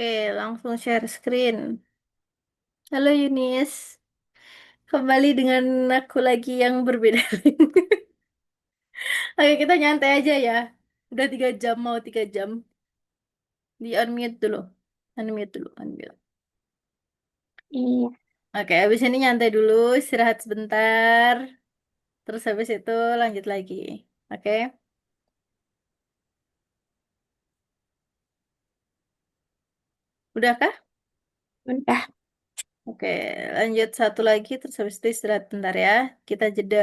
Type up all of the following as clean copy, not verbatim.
Oke, langsung share screen. Halo Yunis, kembali dengan aku lagi yang berbeda. Oke, kita nyantai aja ya. Udah 3 jam, mau 3 jam. Di unmute dulu. Unmute dulu, unmute. Iya, Oke, habis ini nyantai dulu, istirahat sebentar. Terus habis itu lanjut lagi. Oke, udahkah? udah. Oke, lanjut satu lagi. Terus habis itu istirahat bentar ya. Kita jeda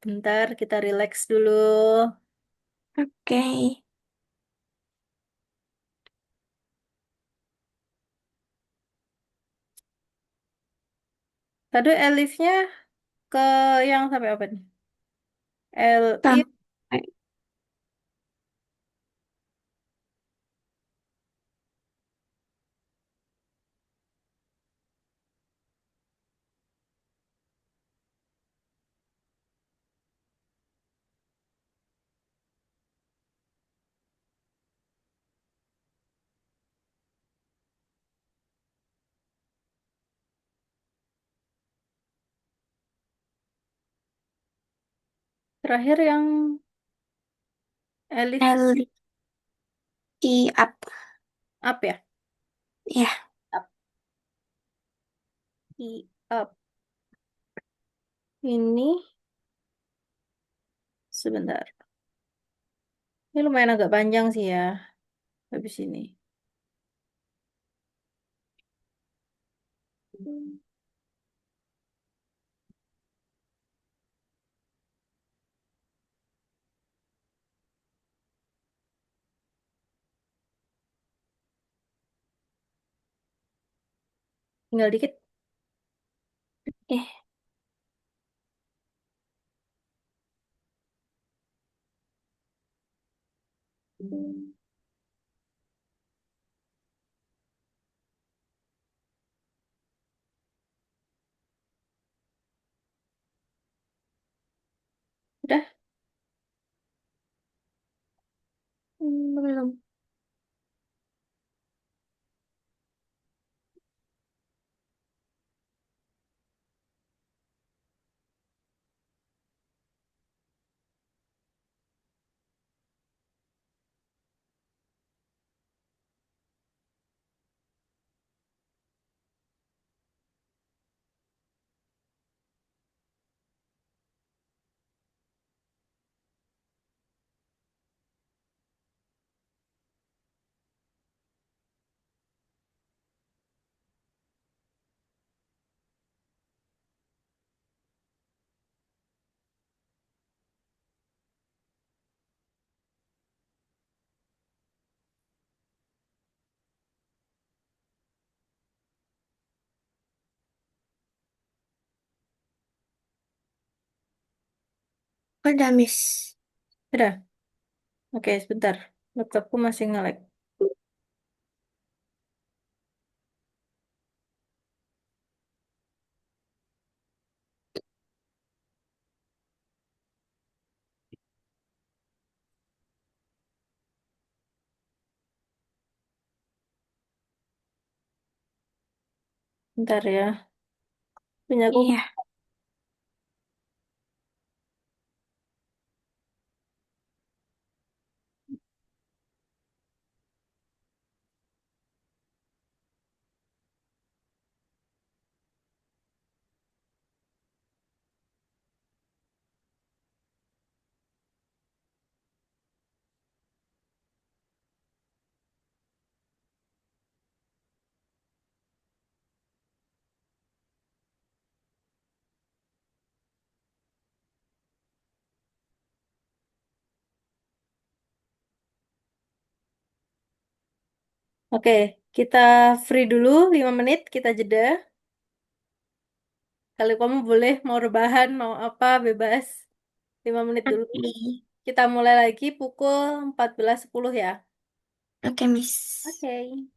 bentar, kita relax dulu. Oke. Tadi Elifnya ke yang sampai apa nih? Elif Sampai terakhir yang Elif LC up. up ya? Ya, Up, I, up. Ini sebentar. Ini lumayan agak panjang sih ya. Habis ini. Tinggal dikit. oke. Udah? Belum. Udah, Miss. Udah? Oke, sebentar. Laptopku masih nge-lag. Bentar ya. Punya aku. Iya, Oke, kita free dulu 5 menit. Kita jeda. Kita free dulu 5 menit. Kita jeda. Kalau kamu boleh mau rebahan, mau apa, bebas. 5 menit dulu. oke. Kita mulai lagi pukul 14.10 ya. Oke, Miss. Oke.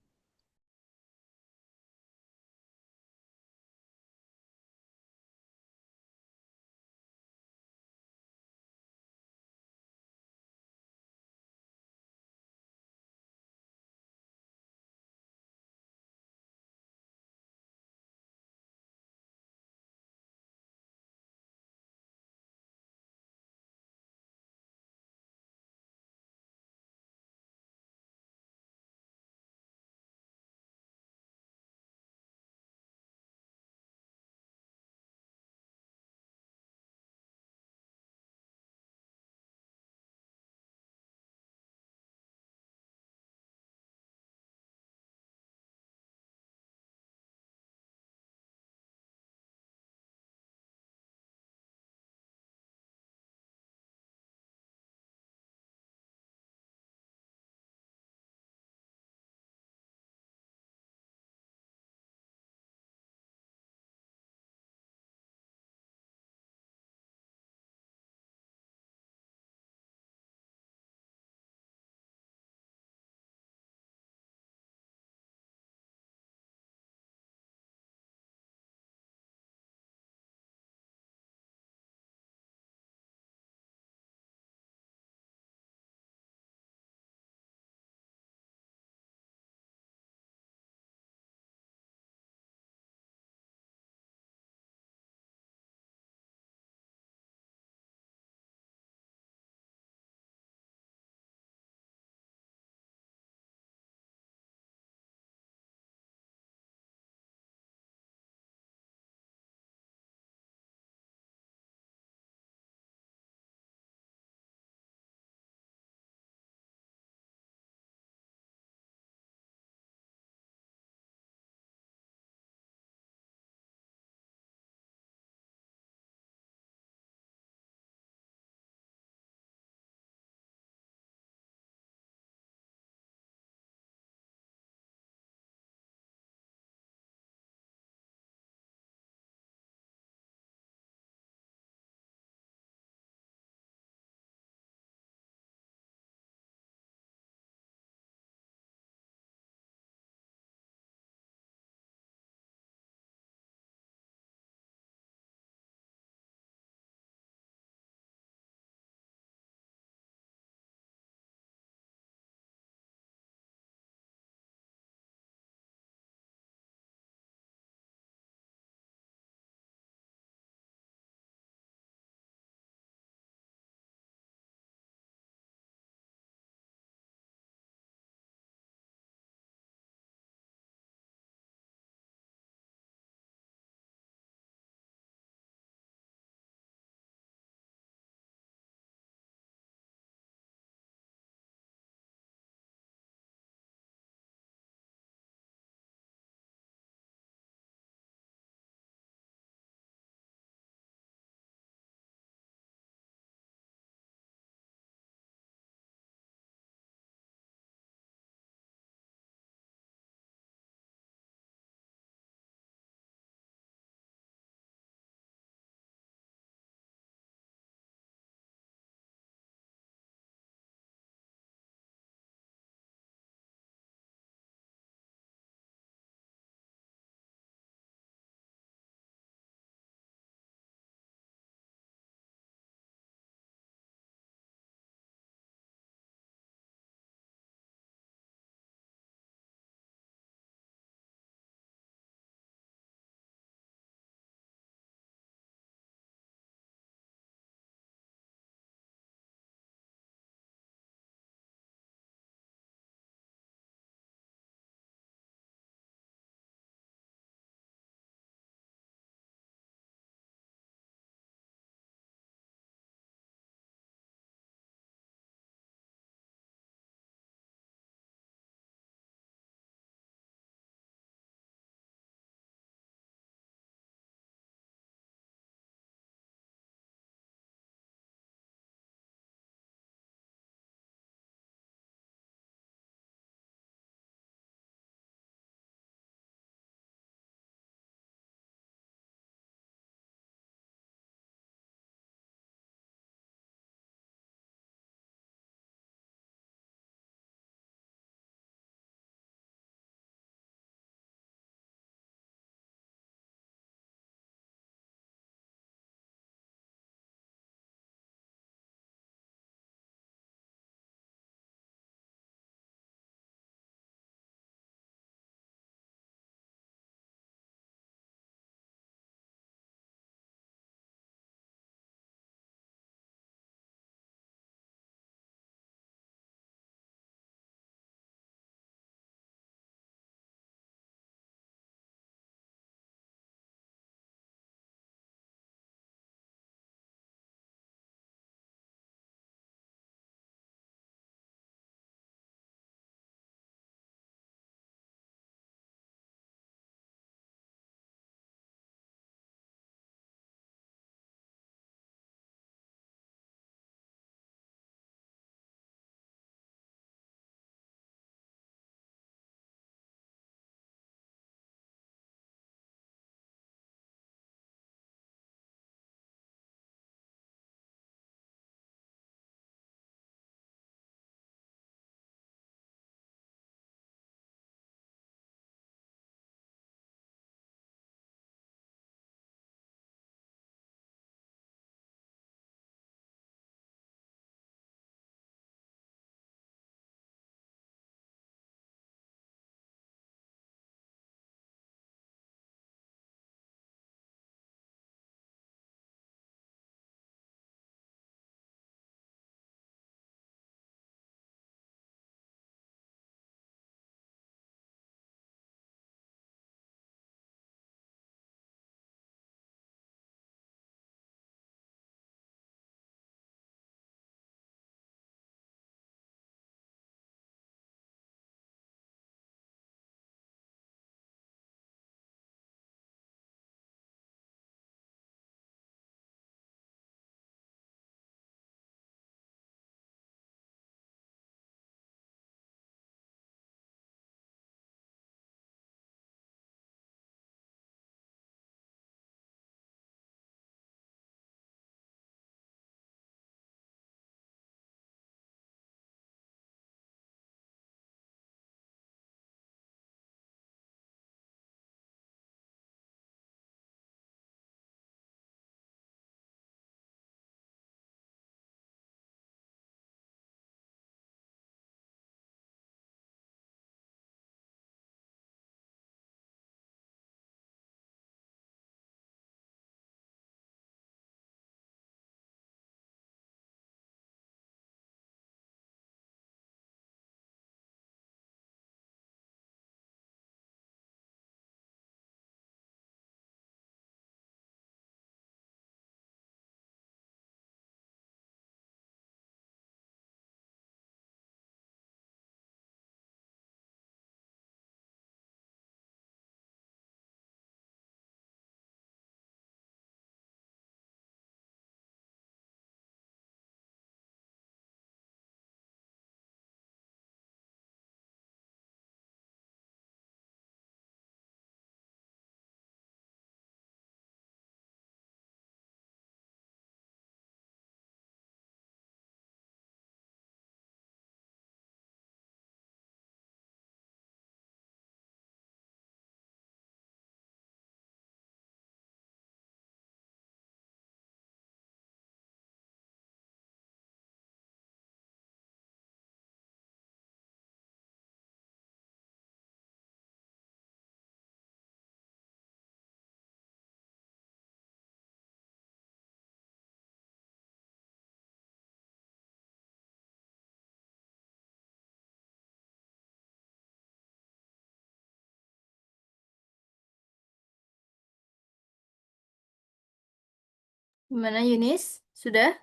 Gimana Yunis? Sudah?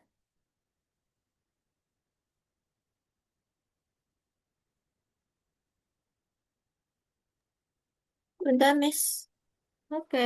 Udah, Miss. Oke.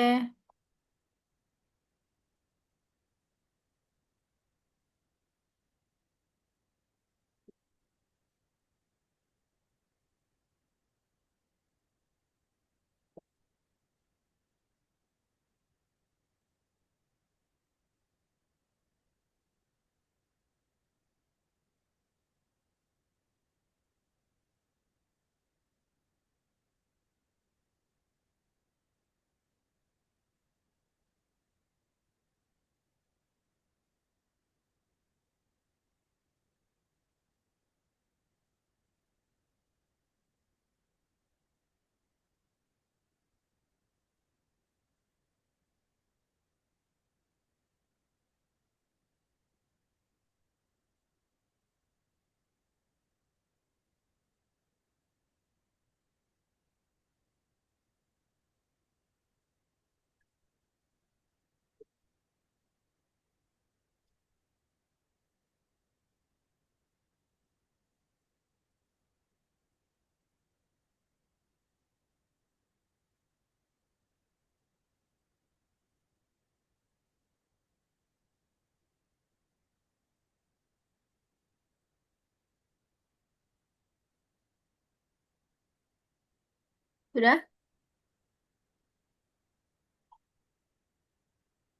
Sudah?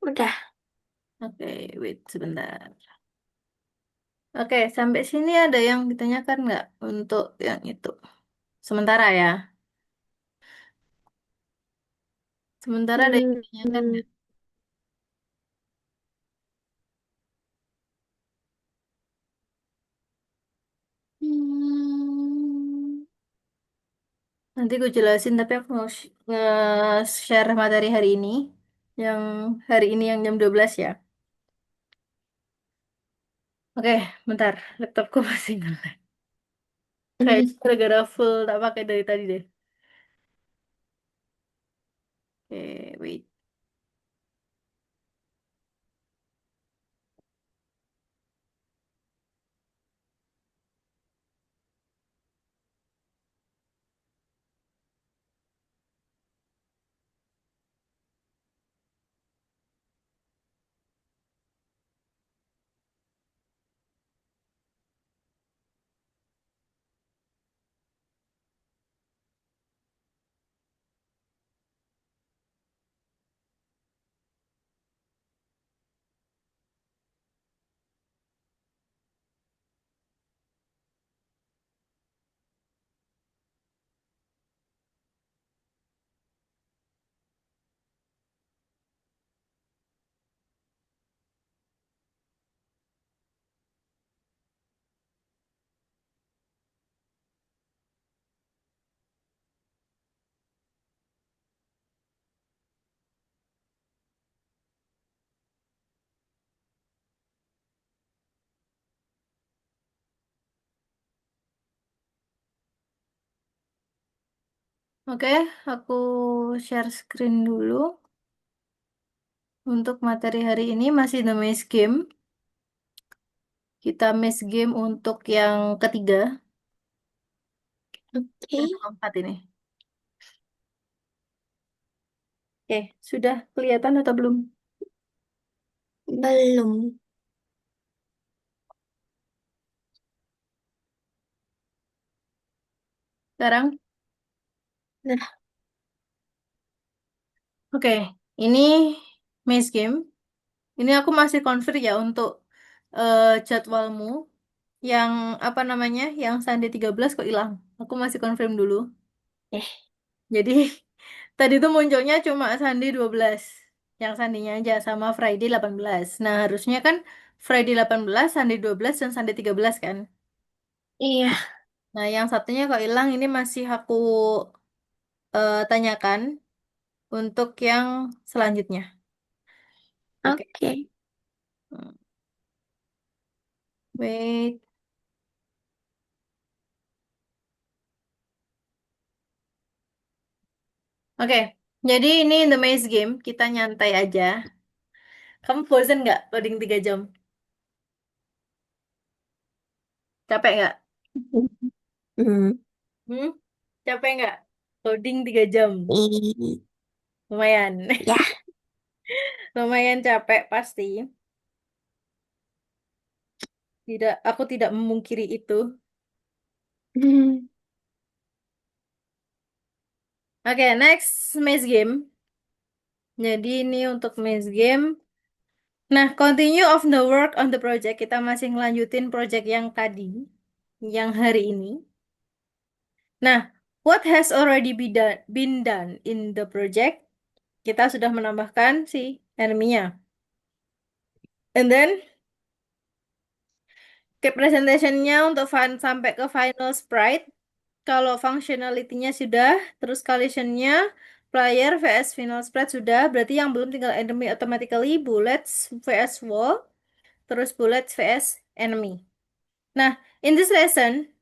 Udah. Oke, wait sebentar. Oke, sampai sini ada yang ditanyakan nggak untuk yang itu? Sementara ya. Sementara ada yang Hmm, ditanyakan hmm, nggak? hmm. Nanti gue jelasin, tapi aku mau nge-share materi hari ini. Yang hari ini yang jam 12 ya. Oke, bentar. Laptopku masih nyala. Kayaknya gara-gara full tak pakai dari tadi deh. Oke, wait. Oke, aku share screen dulu. Untuk materi hari ini masih the maze game. Kita maze game untuk yang ketiga. Oke, Yang keempat ini. Oke, sudah kelihatan atau belum? belum. Sekarang? Nah, Oke, ini maze game. Ini aku masih confirm ya untuk jadwalmu. Yang apa namanya? Yang Sunday 13 kok hilang. Aku masih confirm dulu. eh, Jadi tadi tuh munculnya cuma Sunday 12. Yang Sunday-nya aja sama Friday 18. Nah, harusnya kan Friday 18, Sunday 12 dan Sunday 13 kan. iya, Nah, yang satunya kok hilang ini masih aku tanyakan untuk yang selanjutnya. Oke. oke. Hmm, wait. Oke. Jadi ini the maze game, kita nyantai aja. Kamu bosen nggak loading 3 jam? Capek nggak? Hmm. Hmm? Capek nggak? Loading 3 jam. I- Lumayan. Ya. Lumayan capek pasti. Tidak, aku tidak memungkiri itu. Hmm. Oke, next maze game. Jadi ini untuk maze game. Nah, continue of the work on the project. Kita masih ngelanjutin project yang tadi, yang hari ini. Nah, what has already been done in the project? Kita sudah menambahkan si enemy-nya. And then, ke presentationnya untuk sampai ke final sprite. Kalau functionality-nya sudah, terus collision-nya, player vs final sprite sudah, berarti yang belum tinggal enemy automatically, bullets vs wall, terus bullets vs enemy. Nah, in this lesson,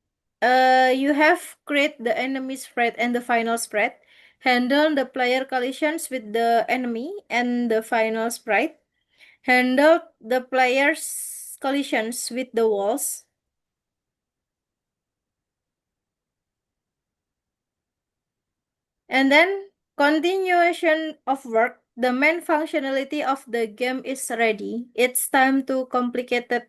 you have create the enemy spread and the final spread, handle the player collisions with the enemy and the final sprite, handle the player's collisions with the walls, and then continuation of work. The main functionality of the game is ready. It's time to complicate it.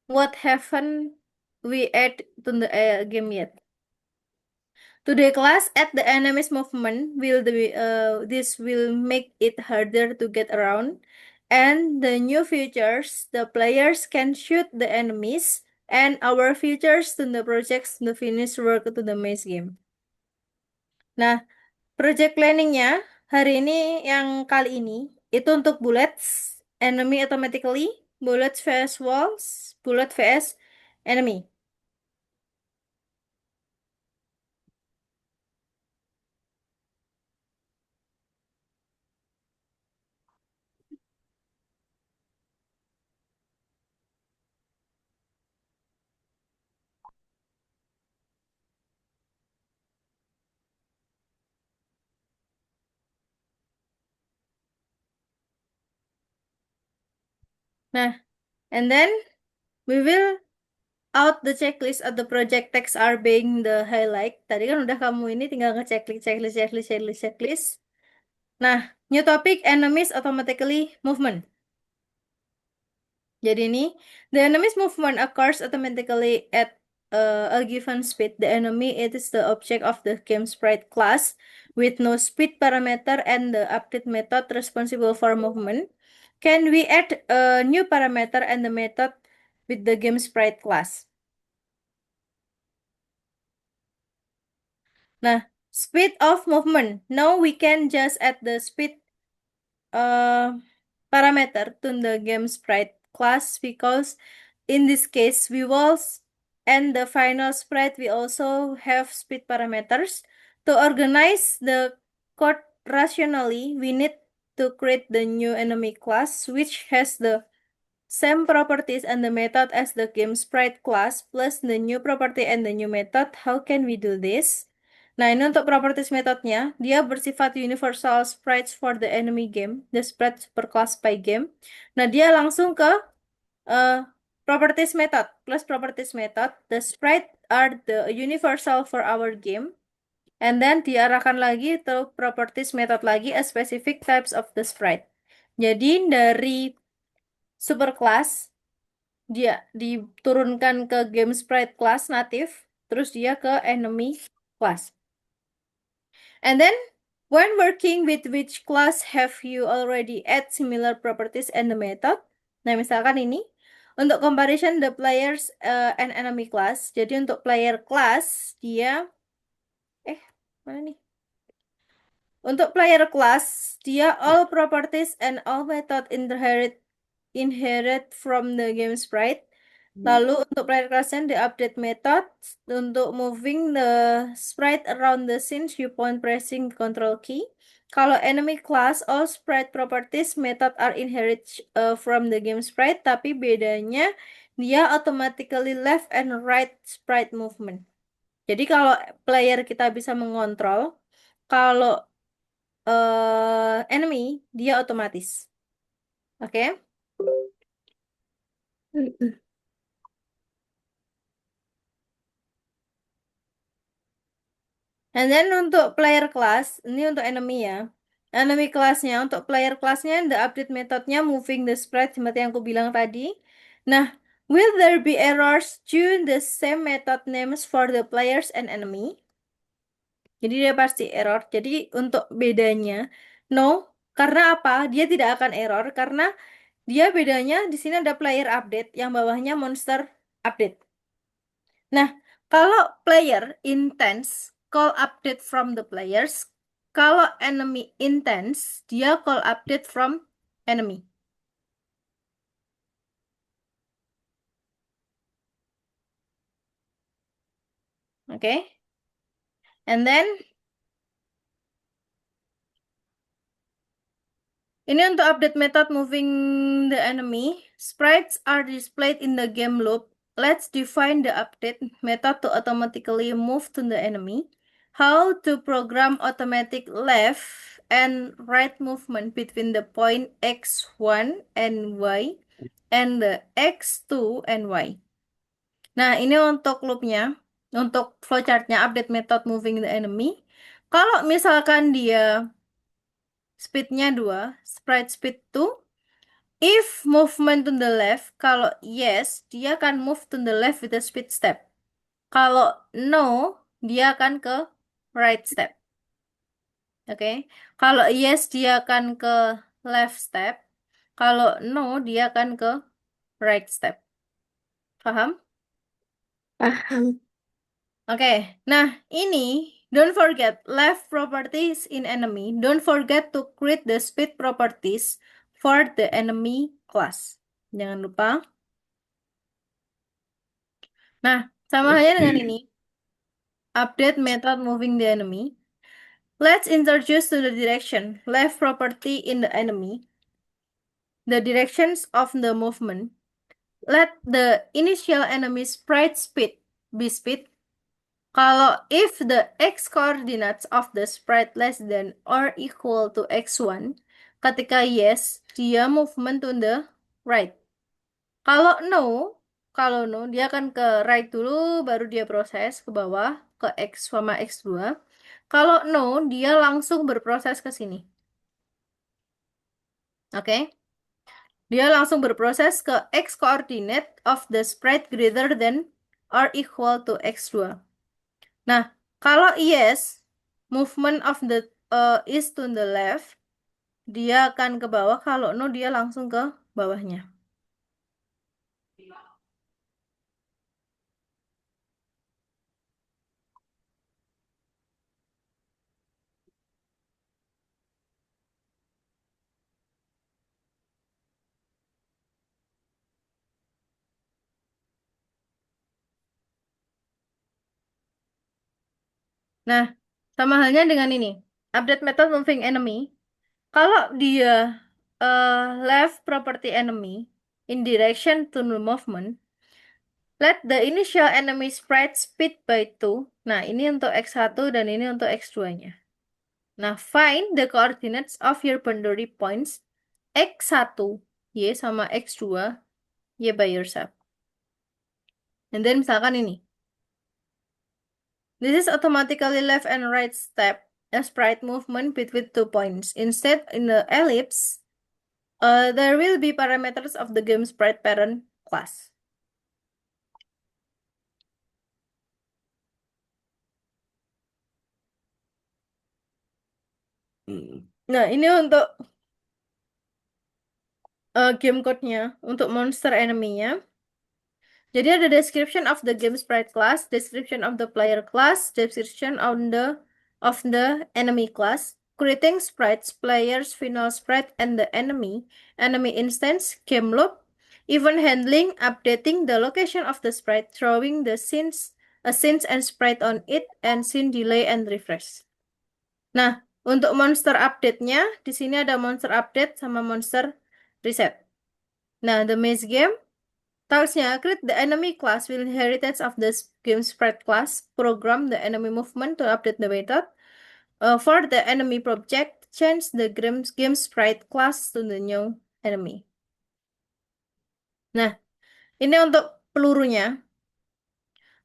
What haven't we add to the game yet? Today class at the enemy's movement this will make it harder to get around, and the new features the players can shoot the enemies and our features to the projects to finish work to the maze game. Nah, project planningnya hari ini yang kali ini itu untuk bullets, enemy automatically, bullets vs walls, bullet vs enemy. Nah, and then we will out the checklist of the project text are being the highlight. Tadi kan udah kamu ini tinggal ngechecklist, checklist, checklist, checklist, checklist. Nah, new topic enemies automatically movement. Jadi ini, the enemy's movement occurs automatically at a given speed. The enemy it is the object of the game sprite class with no speed parameter and the update method responsible for movement. Can we add a new parameter and the method with the game sprite class? Nah, speed of movement. Now we can just add the speed uh, parameter to the game sprite class because in this case we walls and the final sprite we also have speed parameters. To organize the code rationally, we need to create the new enemy class which has the same properties and the method as the game sprite class plus the new property and the new method. How can we do this? Nah, ini untuk properties metodnya, dia bersifat universal sprites for the enemy game, the sprite super class by game. Nah, dia langsung ke uh, properties method plus properties method. The sprite are the universal for our game. And then diarahkan lagi ke properties method lagi a specific types of the sprite. Jadi dari superclass dia diturunkan ke game sprite class natif, terus dia ke enemy class. And then when working with which class have you already add similar properties and the method? Nah, misalkan ini untuk comparison the players and enemy class. Jadi untuk player class dia mana nih? Untuk player class, dia all properties and all method inherit from the game sprite. Lalu untuk player classnya the update method untuk moving the sprite around the scene upon pressing control key. Kalau enemy class, all sprite properties method are inherit from the game sprite, tapi bedanya dia automatically left and right sprite movement. Jadi kalau player kita bisa mengontrol, kalau enemy, dia otomatis. Oke? Mm-mm. And then untuk player class, ini untuk enemy ya. Enemy classnya, untuk player classnya, the update methodnya moving the sprite seperti yang aku bilang tadi. Nah, will there be errors due the same method names for the players and enemy? Jadi dia pasti error. Jadi untuk bedanya, no. Karena apa? Dia tidak akan error karena dia bedanya di sini ada player update yang bawahnya monster update. Nah, kalau player intents call update from the players, kalau enemy intents dia call update from enemy. Oke? And then ini untuk update method moving the enemy. Sprites are displayed in the game loop. Let's define the update method to automatically move to the enemy. How to program automatic left and right movement between the point x1 and y and the x2 and y. Nah, ini untuk loopnya, untuk flowchartnya update method moving the enemy. Kalau misalkan dia speednya 2, sprite speed 2, if movement to the left, kalau yes, dia akan move to the left with a speed step. Kalau no, dia akan ke right step. Oke. Kalau yes, dia akan ke left step. Kalau no, dia akan ke right step. Paham? Paham. Oke. Nah, ini don't forget left properties in enemy. Don't forget to create the speed properties for the enemy class. Jangan lupa. Nah, sama halnya dengan ini. Update method moving the enemy. Let's introduce to the direction left property in the enemy. The directions of the movement. Let the initial enemy sprite speed be speed. Kalau if the x coordinates of the sprite less than or equal to x1, ketika yes, dia movement to the right. Kalau no, dia akan ke right dulu, baru dia proses ke bawah, ke X sama X2. Kalau no, dia langsung berproses ke sini. Oke? Dia langsung berproses ke X coordinate of the sprite greater than or equal to X2. Nah, kalau yes, movement of the is to the left, dia akan ke bawah. Kalau no, dia langsung ke bawahnya. Nah, sama halnya dengan ini. Update method moving enemy. Kalau dia left property enemy in direction to the movement, let the initial enemy sprite speed by 2. Nah, ini untuk X1 dan ini untuk X2-nya. Nah, find the coordinates of your boundary points X1, Y sama X2, Y by yourself. And then misalkan ini. This is automatically left and right step, a sprite movement between 2 points. Instead, in the ellipse, there will be parameters of the game sprite parent class. Nah, ini untuk game code-nya, untuk monster enemy-nya. Jadi ada description of the game sprite class, description of the player class, description of the enemy class, creating sprites, players, final sprite, and the enemy instance, game loop, event handling, updating the location of the sprite, throwing the scenes and sprite on it, and scene delay and refresh. Nah, untuk monster update-nya, di sini ada monster update sama monster reset. Nah, the maze game, tasks-nya, create the enemy class will inheritance of the game sprite class, program the enemy movement to update the method. For the enemy project, change the game sprite class to the new enemy. Nah, ini untuk pelurunya.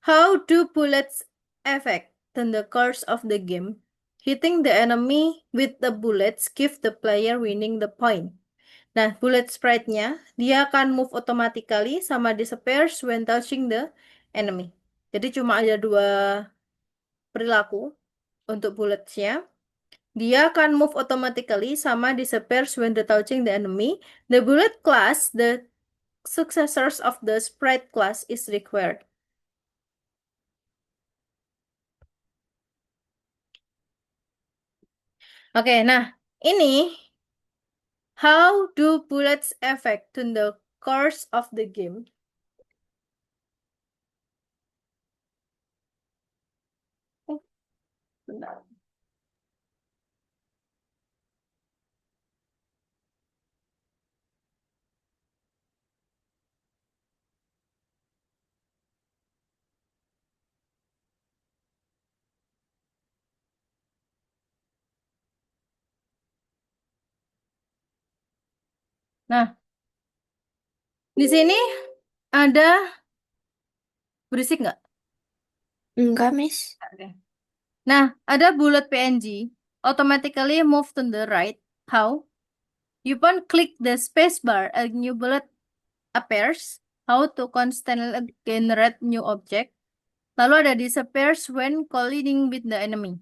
How do bullets affect the course of the game? Hitting the enemy with the bullets give the player winning the point. Nah, bullet sprite-nya, dia akan move automatically sama disappears when touching the enemy. Jadi cuma ada dua perilaku untuk bullets-nya. Dia akan move automatically sama disappears when the touching the enemy. The bullet class, the successors of the sprite class is required. Oke, nah ini how do bullets affect to the course of the game? Bentar. Nah, di sini ada berisik nggak? Enggak, Miss. Oke. Nah, ada bullet PNG automatically move to the right. How? You can click the space bar, a new bullet appears. How to constantly generate new object. Lalu ada disappears when colliding with the enemy.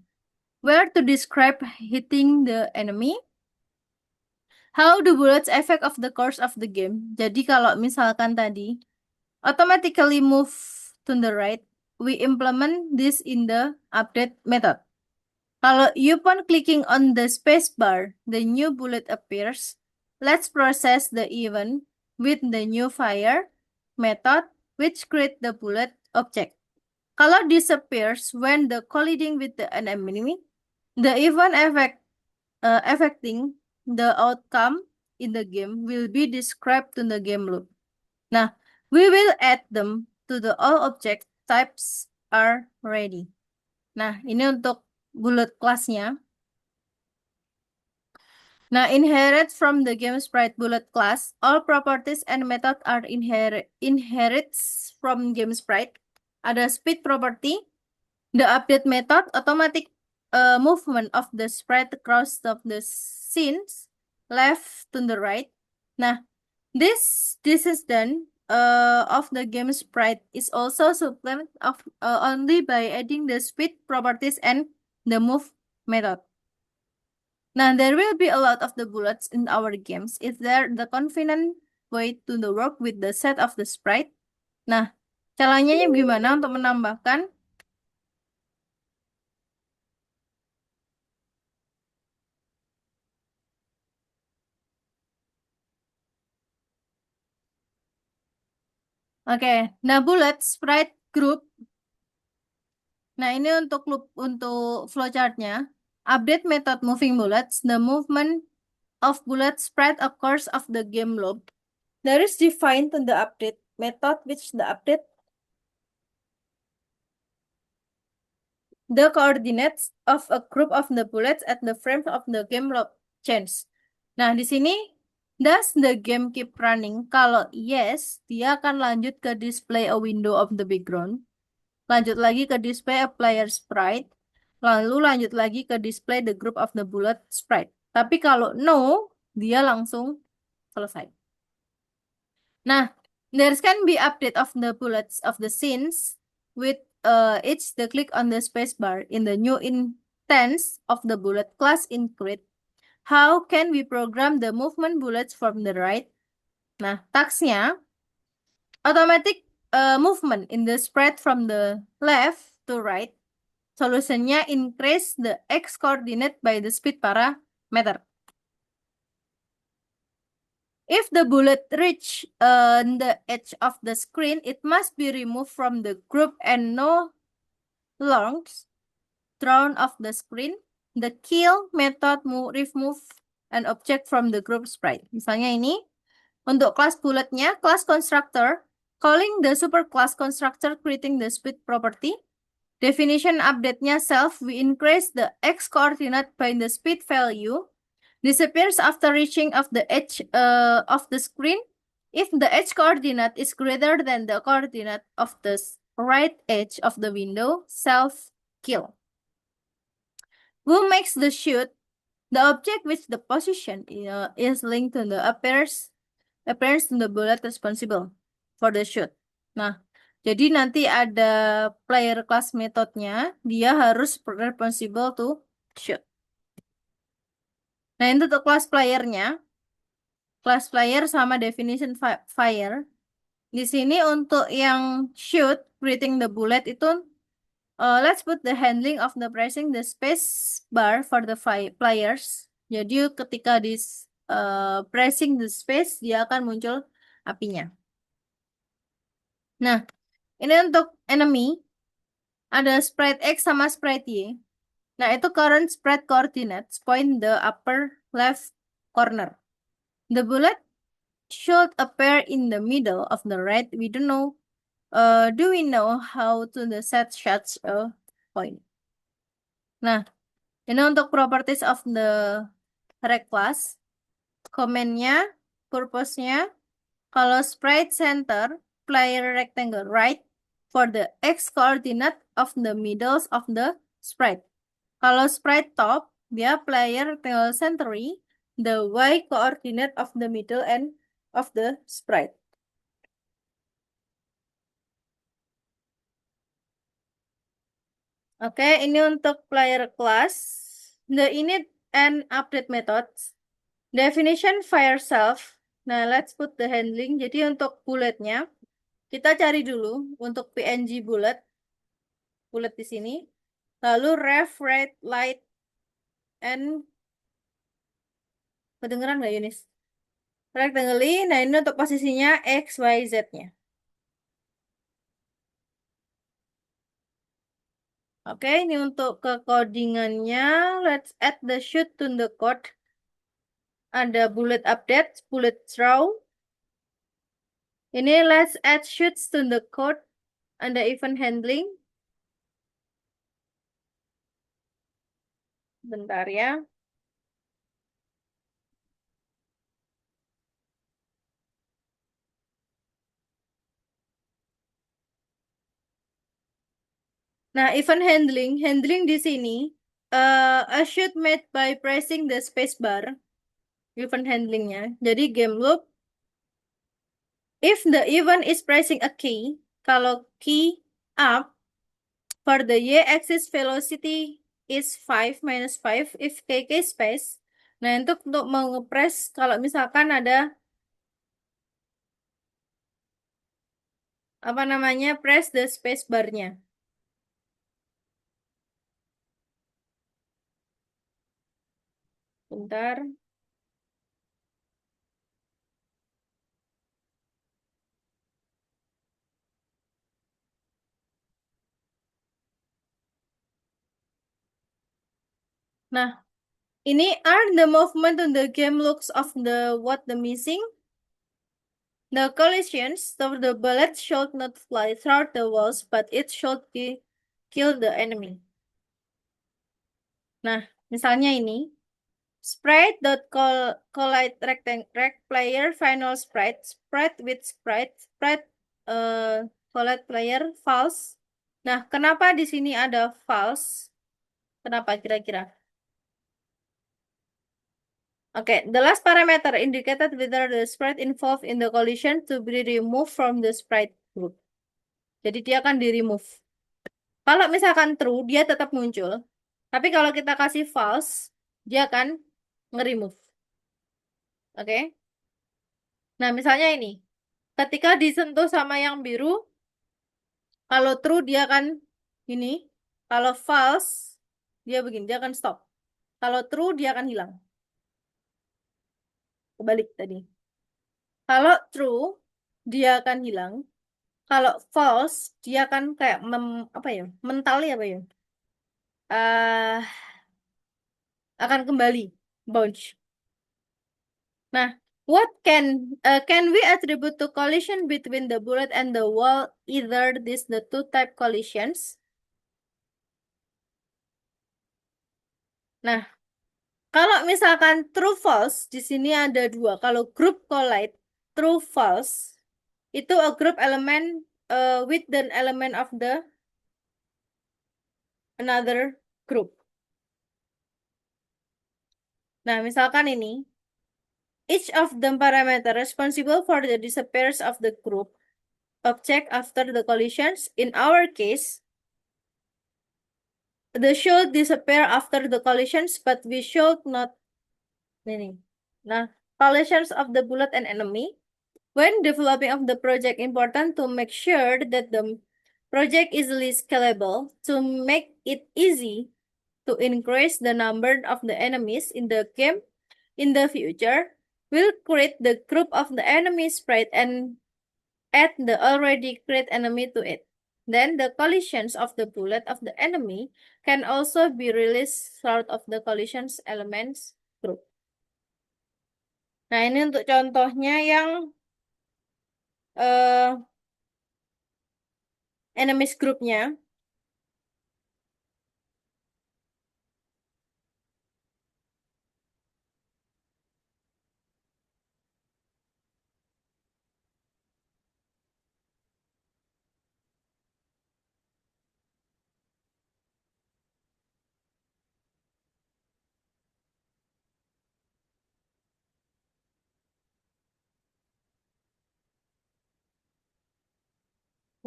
Where to describe hitting the enemy. How do bullets affect of the course of the game? Jadi kalau misalkan tadi automatically move to the right, we implement this in the update method. Kalau upon clicking on the space bar, the new bullet appears. Let's process the event with the new fire method, which create the bullet object. Kalau disappears when the colliding with the enemy, the event affecting the outcome in the game will be described to the game loop. Nah, we will add them to the all object types are ready. Nah, ini untuk bullet class-nya. Nah, inherit from the game sprite bullet class, all properties and method are inherits from game sprite. Ada speed property, the update method, automatic movement of the sprite across the scenes, left to the right. Nah, this is done of the game sprite is also supplemented of only by adding the speed properties and the move method. Now, there will be a lot of the bullets in our games. Is there the convenient way to the work with the set of the sprite? Nah, caranya gimana untuk menambahkan? Oke, nah bullet sprite group. Nah, ini untuk flowchartnya. Update method moving bullets. The movement of bullet sprite occurs of the game loop. There is defined in the update method which the update the coordinates of a group of the bullets at the frame of the game loop change. Nah, di sini does the game keep running? Kalau yes, dia akan lanjut ke display a window of the background. Lanjut lagi ke display a player sprite. Lalu lanjut lagi ke display the group of the bullet sprite. Tapi kalau no, dia langsung selesai. Nah, there can be update of the bullets of the scenes with each the click on the spacebar in the new instance of the bullet class include. How can we program the movement bullets from the right? Nah, tasknya automatic movement in the spread from the left to right. Solutionnya increase the x coordinate by the speed parameter. If the bullet reach the edge of the screen, it must be removed from the group and no longer drawn off the screen. The kill method remove an object from the group sprite. Misalnya ini, untuk kelas bulletnya, class constructor, calling the superclass constructor creating the speed property. Definition update-nya self, we increase the x coordinate by the speed value. disappears after reaching of the edge of the screen if the edge coordinate is greater than the coordinate of the right edge of the window, self-kill. Who makes the shoot? The object which the position is linked to the appearance to the bullet responsible for the shoot. Nah, jadi nanti ada player class methodnya, dia harus responsible to shoot. Nah, itu untuk class playernya, class player sama definition fire. Di sini untuk yang shoot, breathing the bullet itu, let's put the handling of the pressing the space bar for the players. Jadi ketika di pressing the space, dia akan muncul apinya. Nah, ini untuk enemy, ada sprite X sama sprite Y. Nah, itu current sprite coordinates point the upper left corner. The bullet should appear in the middle of the right. We don't know. Do we know how to set such a point? Nah, ini untuk properties of the rect class. Command-nya, purpose-nya, kalau sprite center, player rectangle right for the x coordinate of the middles of the sprite. Kalau sprite top, dia player rectangle centering the y coordinate of the middle end of the sprite. Oke, ini untuk player class. The init and update methods. Definition fire self. Nah, let's put the handling. Jadi untuk bulletnya, kita cari dulu untuk PNG bullet. Bullet di sini. Lalu ref, red, light, and kedengeran nggak Yunis? Rectangly. Nah, ini untuk posisinya X, Y, Z-nya. Oke, ini untuk ke codingannya. Let's add the shoot to the code. Ada bullet update, bullet throw. Ini let's add shoots to the code. Ada event handling. Bentar ya. Nah, event handling di sini, a shoot made by pressing the space bar. Event handlingnya. Jadi game loop. If the event is pressing a key, kalau key up, for the y-axis velocity is 5 minus 5 if kk space. Nah, untuk mengepres kalau misalkan ada apa namanya press the space bar-nya. Bentar. Nah, ini are the movement on the game looks of the what the missing. The collisions of the bullet should not fly through the walls, but it should kill the enemy. Nah, misalnya ini sprite dot collide rect player final sprite with sprite collide player false. Nah, kenapa di sini ada false? Kenapa kira-kira? Okay, the last parameter indicated whether the sprite involved in the collision to be removed from the sprite group. Jadi dia akan di-remove. Kalau misalkan true, dia tetap muncul. Tapi kalau kita kasih false, dia akan nge-remove. Oke? Nah, misalnya ini. Ketika disentuh sama yang biru, kalau true dia akan ini. Kalau false, dia begini, dia akan stop. Kalau true, dia akan hilang. Kebalik tadi. Kalau true, dia akan hilang. Kalau false, dia akan kayak apa ya? Mentali apa ya? eh akan kembali bounce. Nah, what can we attribute to collision between the bullet and the wall either this the two type collisions? Nah, Kalau misalkan true false, di sini ada dua. Kalau group collide, true false, itu a group element with the element of the another group. Nah, misalkan ini, each of the parameter responsible for the disappearance of the group object after the collisions. In our case, the should disappear after the collisions, but we should not. Ini. Nah, collisions of the bullet and enemy. When developing of the project, important to make sure that the project is easily scalable to make it easy to increase the number of the enemies in the game in the future. We'll create the group of the enemy sprite and add the already create enemy to it. Then the collisions of the bullet of the enemy can also be released out of the collisions elements group. Nah, ini untuk contohnya yang eh enemies groupnya.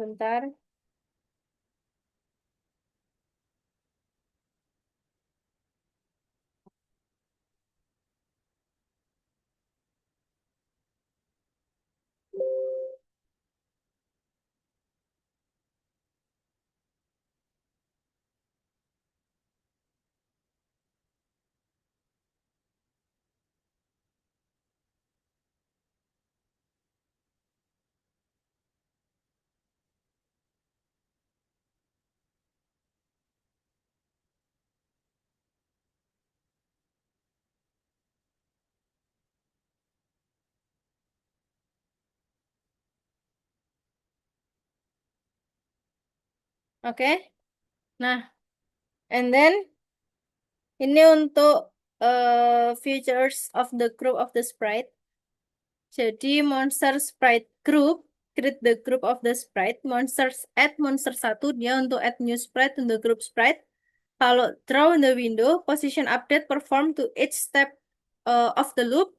Bentar. Oke. Nah, and then ini untuk features of the group of the sprite. Jadi monster sprite group, create the group of the sprite. Monsters add monster satu dia untuk add new sprite in the group sprite. Kalau draw in the window, position update perform to each step of the loop.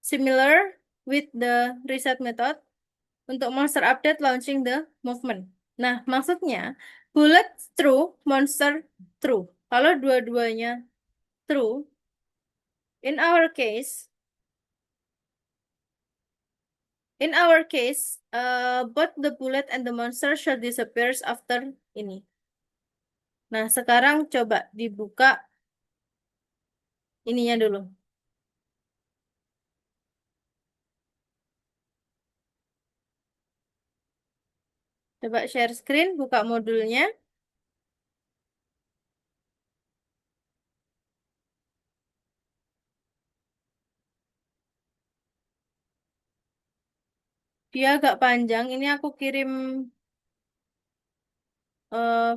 Similar with the reset method. Untuk monster update launching the movement. Nah, maksudnya bullet true, monster true. Kalau dua-duanya true, in our case, both the bullet and the monster shall disappear after ini. Nah, sekarang coba dibuka ininya dulu. Coba share screen, buka modulnya. Dia agak panjang. Ini aku kirim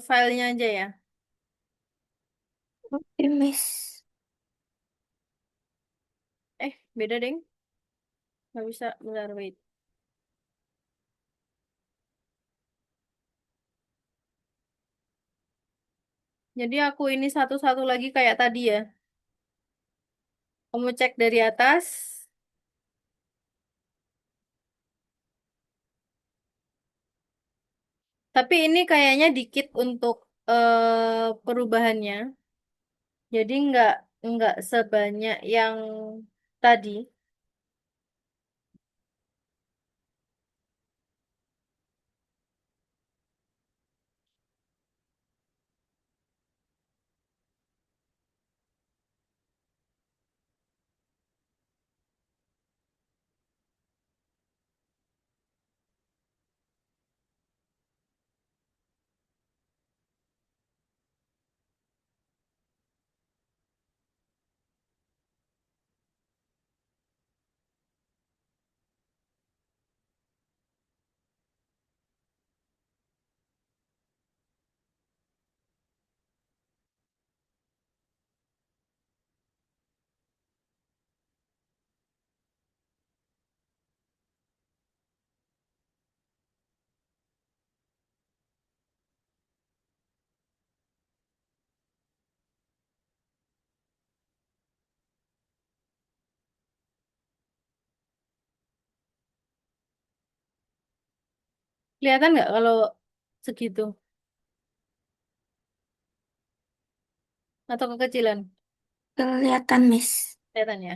filenya aja ya. Oke, Miss. Beda deng. Nggak bisa. Bentar, wait. Jadi aku ini satu-satu lagi kayak tadi ya. Kamu cek dari atas. Tapi ini kayaknya dikit untuk perubahannya. Jadi nggak sebanyak yang tadi. Kelihatan nggak kalau segitu atau kekecilan? Kelihatan, Miss. Kelihatan ya.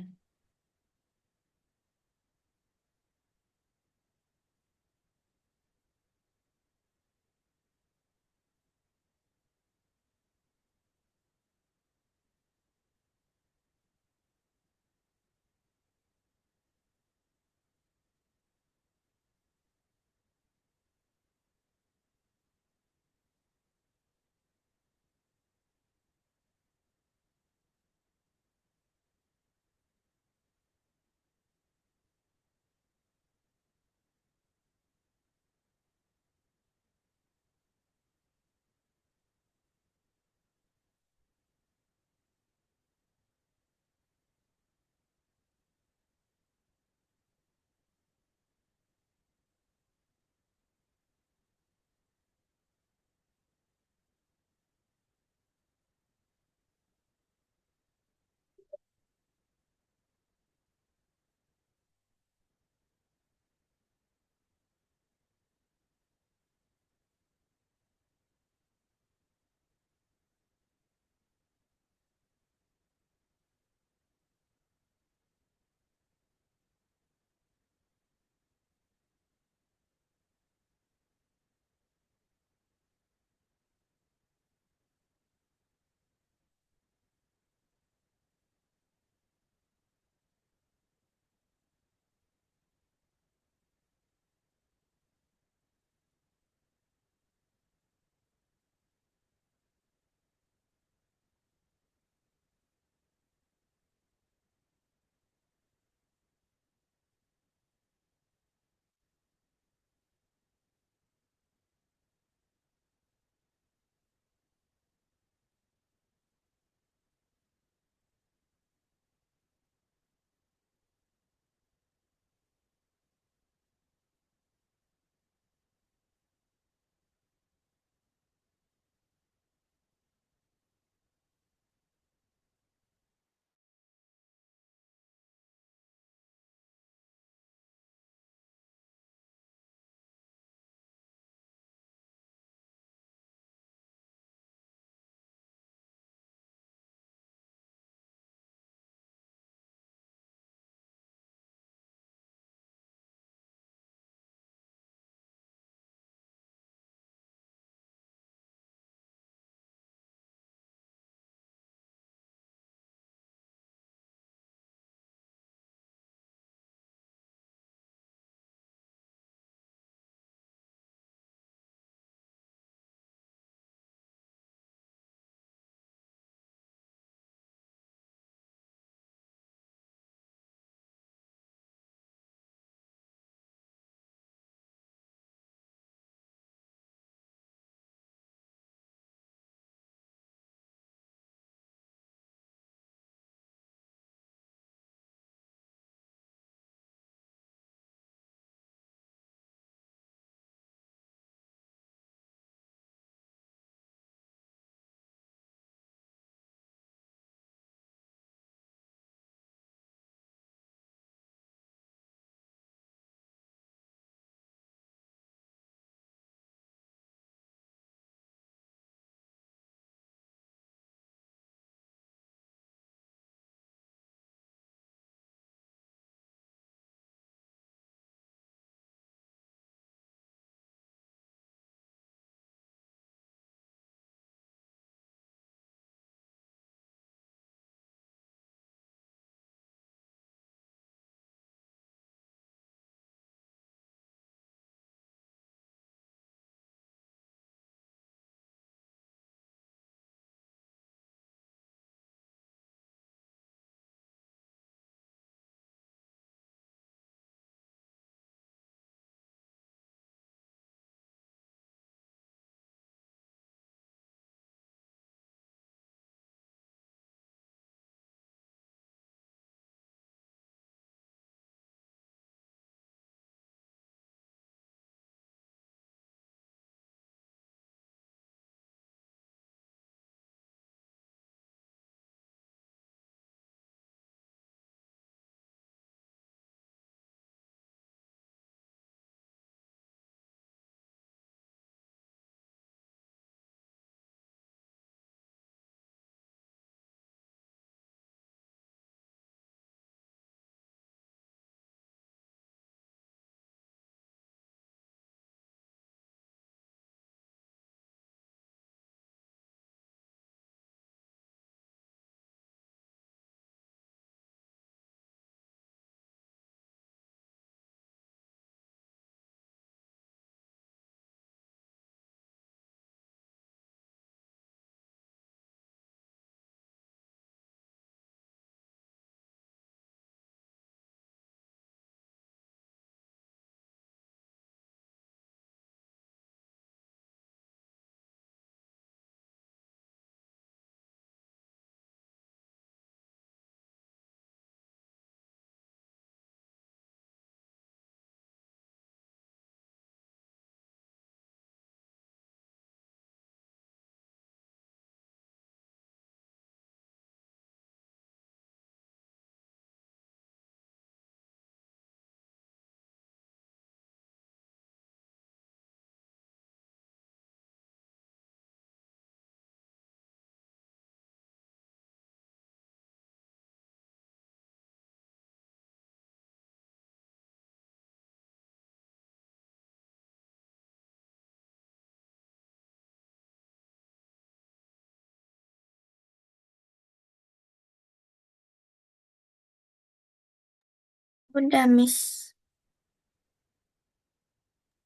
Udah, Miss.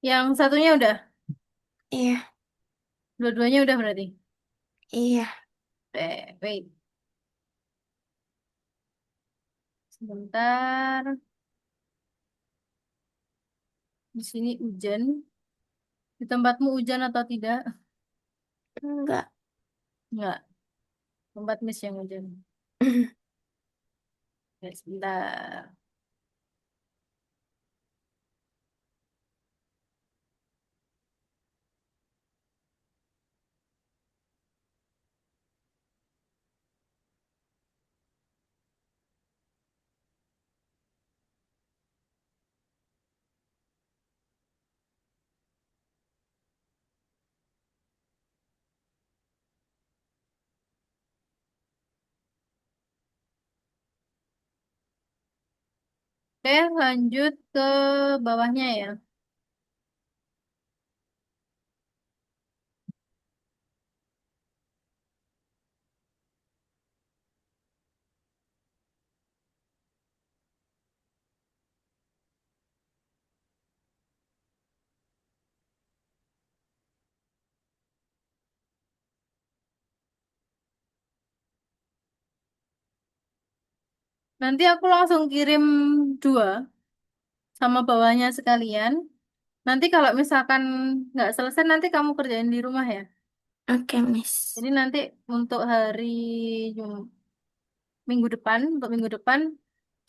Yang satunya udah, Iya, dua-duanya udah berarti. iya. Wait, sebentar. Di sini hujan. Di tempatmu hujan atau tidak? Enggak. Enggak, tempat Miss yang hujan. Wait, sebentar. Oke, lanjut ke bawahnya ya. Nanti aku langsung kirim dua sama bawahnya sekalian. Nanti kalau misalkan nggak selesai, nanti kamu kerjain di rumah ya. Oke, Miss. Jadi nanti untuk hari minggu depan, untuk minggu depan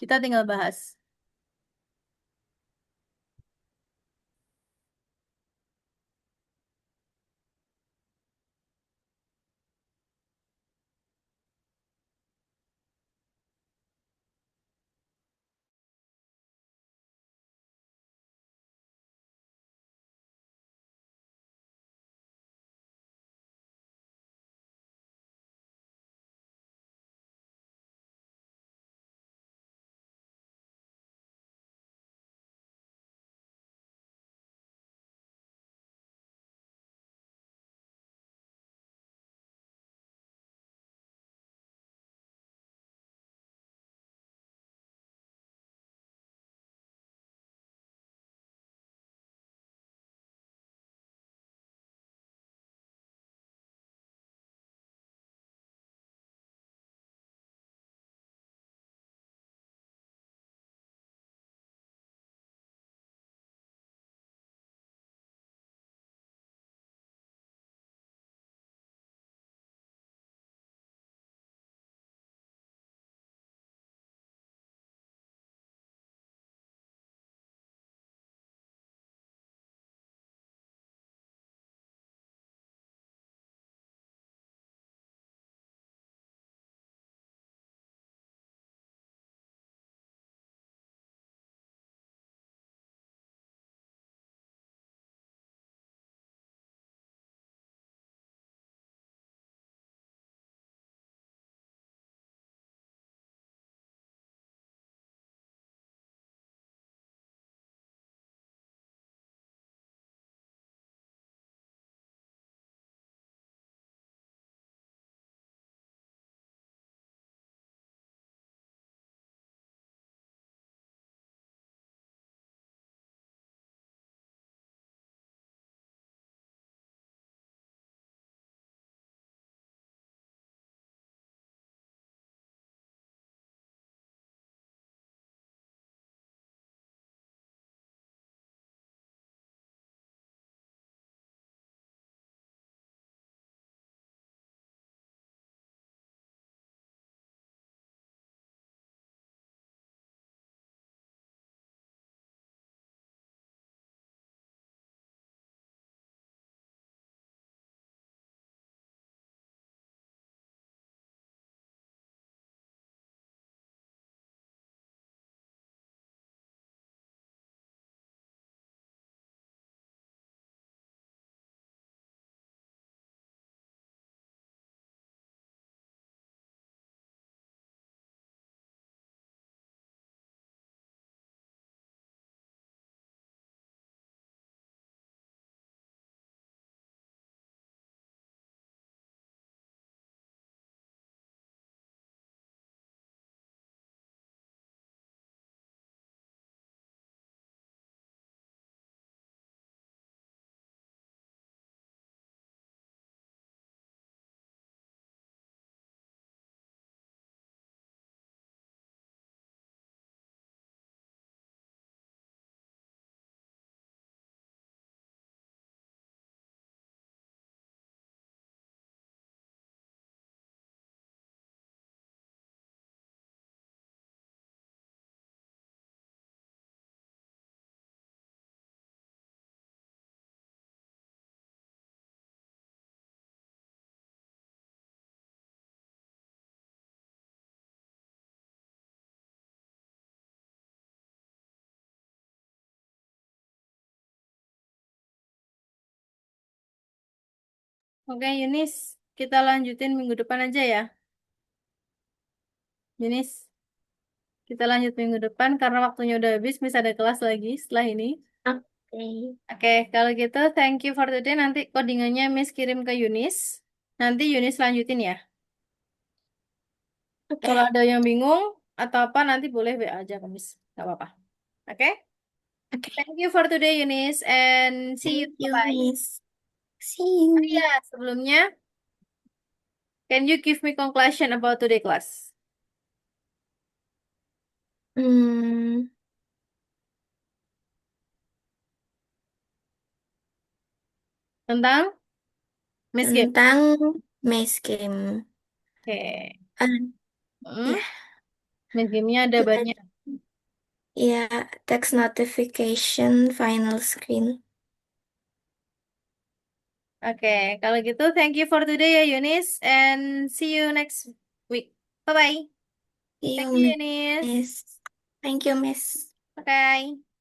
kita tinggal bahas. Oke, Yunis, kita lanjutin minggu depan aja ya. Yunis, kita lanjut minggu depan karena waktunya udah habis, bisa ada kelas lagi setelah ini. Oke. Oke, kalau gitu thank you for today. Nanti codingannya Miss kirim ke Yunis. Nanti Yunis lanjutin ya. Oke. Kalau ada yang bingung atau apa nanti boleh WA aja ke Miss. Gak apa-apa. Oke? Oke. Thank you for today, Yunis, and see you. Thank you, Bye-bye. Miss. See Oh iya, you. sebelumnya, can you give me conclusion about today class? Hmm, Tentang Miss Game. tentang Miss Kim. Oke. Ah, Hmm? ya, Miss Game-nya ada itu banyak. tadi. Ya, text notification final screen. Oke, kalau gitu thank you for today ya, Yunis, and see you next week. Bye-bye. See Thank you, you, Yunis. Miss. Thank you, Miss. Bye.